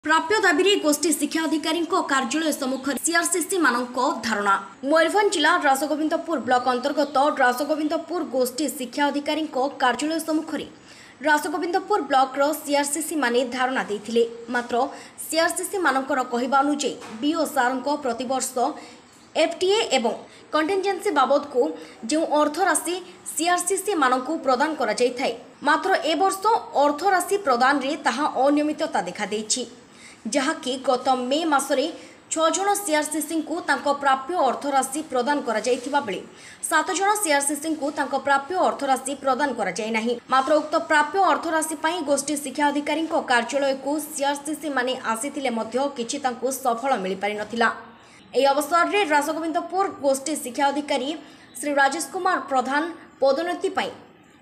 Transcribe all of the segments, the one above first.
प्राप्य दाबी गोष्ठी शिक्षा अधिकारी कार्यालय सम्मुख सीआरसीसी मानक धारणा मयूरभंज जिला राजगोविंदपुर ब्लॉक अंतर्गत राजगोविंदपुर गोष्ठी शिक्षा अधिकारी कार्यालय सम्मुख राजगोविंदपुर ब्लॉक सीआरसीसी माने धारणा देथिले। मात्र सीआरसीसी मानकर कहवा अनुଯାयी बीओ सार प्रतिवर्ष एफटीए एवं कंटिजेंसी बाबद को जो अर्थ राशि सीआरसीसी मानक प्रदान करा जाय थाए, मात्र ए वर्ष अर्थ राशि प्रदान रे ताहा अनियमितता देखा देछि, जहाँकि गत मे मासरे 6 जन सीआरसीसी को तांको प्राप्य अर्थ राशि प्रदान करा जायथिबा बेले 7 जन सीआरसीसी को तांको प्राप्य अर्थ राशि प्रदान करा जाय नाही। मात्र उक्त प्राप्य अर्थ राशि पई गोष्ठी शिक्षा अधिकारी कार्यालय को सीआरसीसी माने आसीथिले मध्य किछि तांको सफल मिल पारि नथिला। एही अवसर रे राजगोविंदपुर गोष्ठी शिक्षा अधिकारी श्री राजेश कुमार प्रधान पदोन्नति पई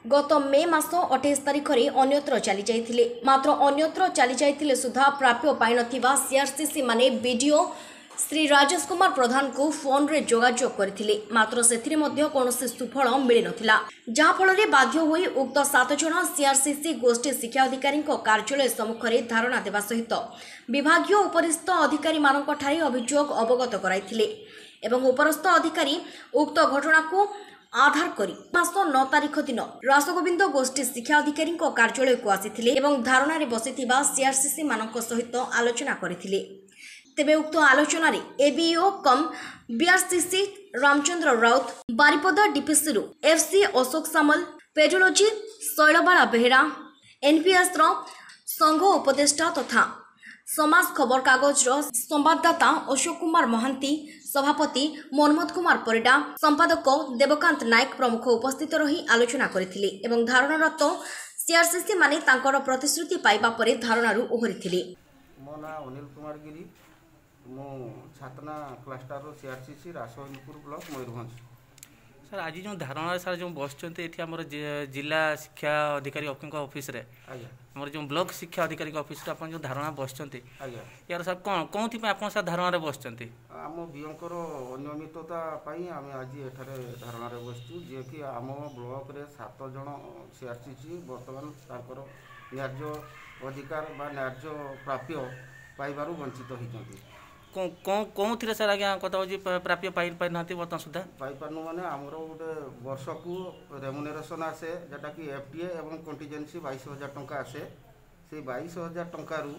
गत मे मास 28 तारिख रे अन्यत्र चली जाइथिले। मात्र अन्यत्र चली जाइथिले सुधा प्राप्य पाइ नथिबा सीआरसीसी माने वीडियो श्री राजेश कुमार प्रधान को फोन रे जोगाजोग करथिले, मात्र सेथिरे मध्य कोनोसी सुफल मिलि नथिला, जहा फल रे बाध्य होई उक्त 7 जन सीआरसीसी गोष्ठी शिक्षा अधिकारी कार्यालय सम्मुख रे धारणा देवा सहित विभागीय उपरिस्थ अधिकारी मानक ठारे अभियोग अवगत कराइथिले एवं उपरस्थ अधिकारी उक्त घटना को आधार करी मास 9 तारिख दिन राजगोविंद गोष्ठी शिक्षा अधिकारी कार्यालय को आसीथिले एवं धारणा रे बसिथिबा सीआरसीसी मानक सहित आलोचना करथिले। तेबे उक्त आलोचना रे ABO cum BRCC Ramchandra Raut, Baripada DPC FC Ashok Samal, pedology Sailabala Behera, NPS संघ उपदेष्टा तथा समाज खबर कागज संवाददाता अशोक कुमार महांती, सभापति मनमोद कुमार परिडा, संपादक देवकांत नायक प्रमुख उपस्थित रही आलोचना करथिले एवं धारणारत सीआरसीसी माने तांकर प्रतिश्रुति पाइबा परे धारणारु ओहरिथिले। मो ना अनिल कुमार गिरी, मो Chhatna cluster CRCC Rajgobindpur block Mayurbhanj. Sir आज जो धारणा सर जो बसचंत एठी हमर जिला शिक्षा अधिकारी ऑफिस रे हमर जो ब्लॉक शिक्षा अधिकारी ऑफिस रे अपन जो धारणा बसचंत यार सर कोन थि पे अपन सर धारणा रे बसचंत आम बियंकर अनियमितता पई आमे आज एठारे धारणा रे बसचु, जे कि आम ब्लॉक रे 7 जन सीआरसीसी वर्तमान ताकर न्याय्य अधिकार बा न्याय्य प्राप्य पाइबारु वंचित होइचंती। कौन थी सर आज्ञा कत हो प्राप्य पाई नाती बर्तमान सुधा पाई पारनु माने हमरो गोटे वर्ष को रेमुनेरेशन आसे जेटा कि एफटीए एवं कंटिजेंसी 22,000 टंका आसे। से 22,000 टंका रु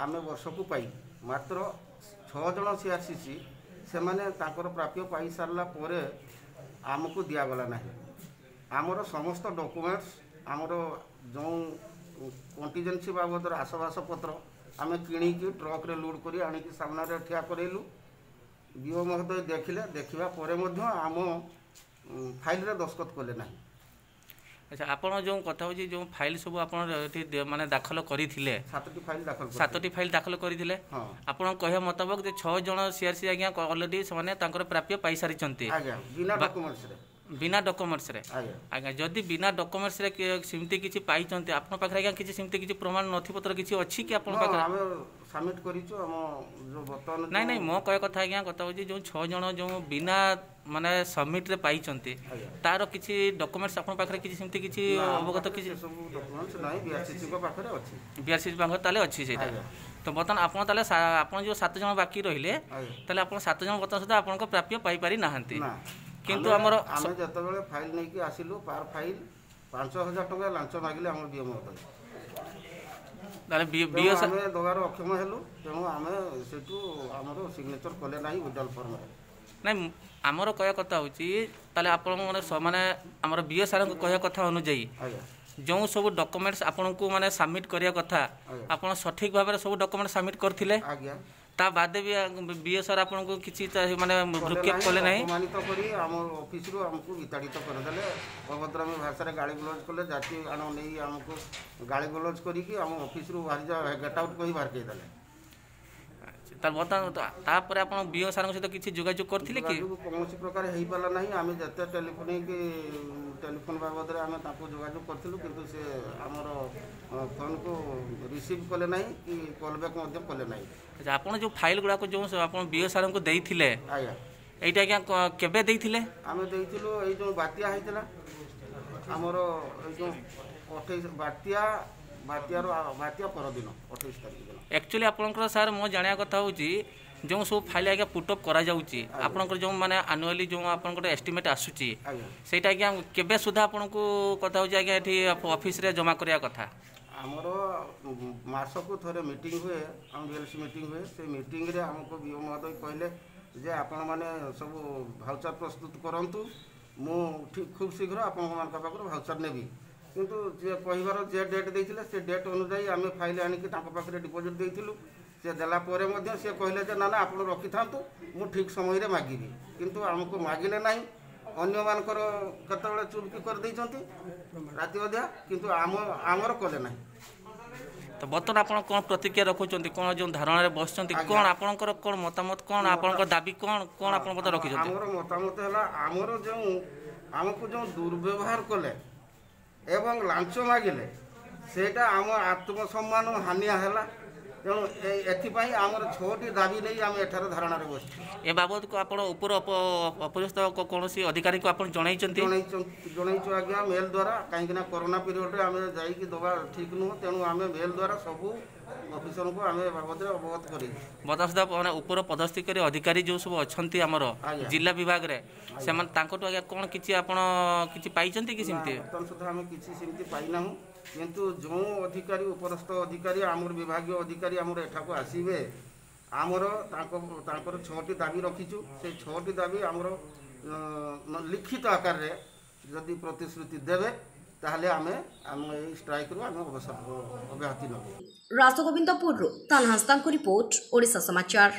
आमे वर्ष को पाई मात्र 6 जन सीआरसीसी से माने ताकर प्राप्य पाई सारला परे आमको दिया गला नाही। आमर समस्त डॉक्यूमेंट्स आमर जो कंटिजेंसी बाबद आसवास पत्र आमे किणिकी ट्रक रे लोड करी आनिकी सामना रे ठिया करेलु। बीओ महोदय देखिले, देखिबा परे मध्य आम फाइल रे दस्तखत कले नाही। अच्छा आपण जो कथा हो जो फाइल सब आपण एठी माने दाखल करिथिले 7टी फाइल दाखल करिथिले आपण कहया मुताबिक जे 6 जन सीआरसी आज्ञा ऑलरेडी माने तांकर प्राप्य पाई सारी चंती आज्ञा बिना डॉक्यूमेंट्स रे आज्ञा जदि बिना डॉक्यूमेंट्स रे सिमती किछि पाई चंती आपण पाखरे आज्ञा किछि सिमती किछि प्रमाण नथि पत्र किछि अछि कि आपण पाखरे हम सबमिट करिछु हम जो बतन नहीं मो कय कथा आज्ञा कथा हो जो 6 जन जो बिना माने सबमिट रे पाई चंती तारो किछि डॉक्यूमेंट्स आपण पाखरे किछि सिमती किछि अवगत किछि सब डॉक्यूमेंट्स नाही बीआरसीसी को पाखरे अछि बीआरसीसी पाखरे ताले अछि सेटा। तो बर्तमान आपण ताले आपण जो 7 जन बाकी रहिले ताले आपण 7 जन बर्तमान सुधा आपण को प्राप्य पाई पारि नाहंती, किंतु हमर आमे जतबेले फाइल नै कि आसिलु पार फाइल 5,000 टका लांच मागिले हमर बीओ महोदय ताले बीओ आमे दगार अक्षम हेलु तेणु आमे सेटु हमर सिग्नेचर कले नाही विड्रॉल फॉर्म रे नहीं आमर कह कथा होची ताले आपण माने हमर बीओ सार को कह कथा अनुଯାयी जो सब डॉक्यूमेंट्स आपन को माने सबमिट करिया कथा आपन सठिक भाबरे सब डॉक्यूमेंट सबमिट करथिले आज्ञा ता बादे भी बीओ सर आपन को किछि माने भ्रुक्षेप कले नाही मानित करी हम ऑफिस रो हमको विताड़ित कर देले अभद्रामी भाषा रे गाली गलौज कले जाति आनो नै हमको गाली गलौज करी कि हम ऑफिस रो बाहर जा गेट आउट कहि बाहर के देले। तार बता तापर आपन बीओ सर सहित किछि जोगाजोग करथिले कि कोनोसी प्रकार हेई पाला नाही। आमे जते टेलीफोन बाबद रे आमे ताको जोगाजोग करथिलु, किंतु से हमर फोन को रिसीव कले नाही कि कॉल बैक मध्ये कले नाही। अच्छा आपन जो फाइल गुडा को जो आपन बीओ सर को देइथिले आया एटा क्या केबे देइथिले आमे देइथिलु एई जो बातिया हैतला हमर एई जो 28 बातिया बात्या परदिन 28 तारिख दिन एक्चुअली आपंकर सार मो जाना कथा हूँ जो सब फाइल आज्ञा पुटअप कर जो माने आनुअली जो आपंकर एस्टिमेट आसूची सेटा आज्ञा केबे सुधा आपको कथा हूँ आज्ञा ये ऑफिस रे जमा करिया कथा आमर मासकू थोड़े मीटिंग हुए हम डीएलसी मीटिंग हुए से मीटिंग रे हमको बीओ महोदय कहले जे आपण माने सब भाउचर प्रस्तुत करंतु मु खूब शीघ्र आपण मान पाखर भाउचर नेबी किंतु जे कहिबार जे डेट देथिले से डेट अनुसार आम फाइल आनिक पाखे डिपोजिट देइथिलु से देला परे मध्य से कहले जे ना ना आपण रखि थांतु मु ठीक समय रे मागिबी किंतु हमको मागिले नाही अन्य मानकर केतबेले चुपकी कर दैछंती राति अध्या किंतु आमर कले नाही तो बर्तमान आप कौन प्रतिक्रिया रखुच्च कौन जो धारणा बसुँच कौन आपंकर कौन मतामत कौन आपंकर दाबी कौन कौन आप रखी आमर मतामत है आमर जो आमको जो दुर्व्यवहार कले एवं लांच मागिले सेटा आम आत्मसम्मान हानिया है तेणु एपाई आमर 6टी दाबी नहीं आम एठार धारणा बस ए बाबद को आप ऊपर अपरिस्थ कौन अधिकारी को आप जनईचु आज्ञा मेल द्वारा कहीं कोरोना पीरियड आम जाइए दबा ठीक नुह तेणु आम मेल द्वारा सबू ऑफिसर को आम बाबद अवगत कर बता सुधा मैंने ऊपर पदस्थी अधिकारी जो सब अच्छा आमर जिला विभाग रे से आज्ञा कौन किसी पाई कि सुधा आम किसी पाईना किंतु जो अधिकारी उपरस्थ अधिकारी आमर विभागीय अधिकारी आमर एठाको आसीबे आमर तांकर 6टी दाबी रखीचु से 6टी दाबी आमर लिखित आकार रे जदि प्रतिश्रुति देवे ताहले आमे ए स्ट्राइक रो आमे अवसर अब्याहति नबे राजगोविंदपुर तन्हास्तांको रिपोर्ट ओडिशा समाचार।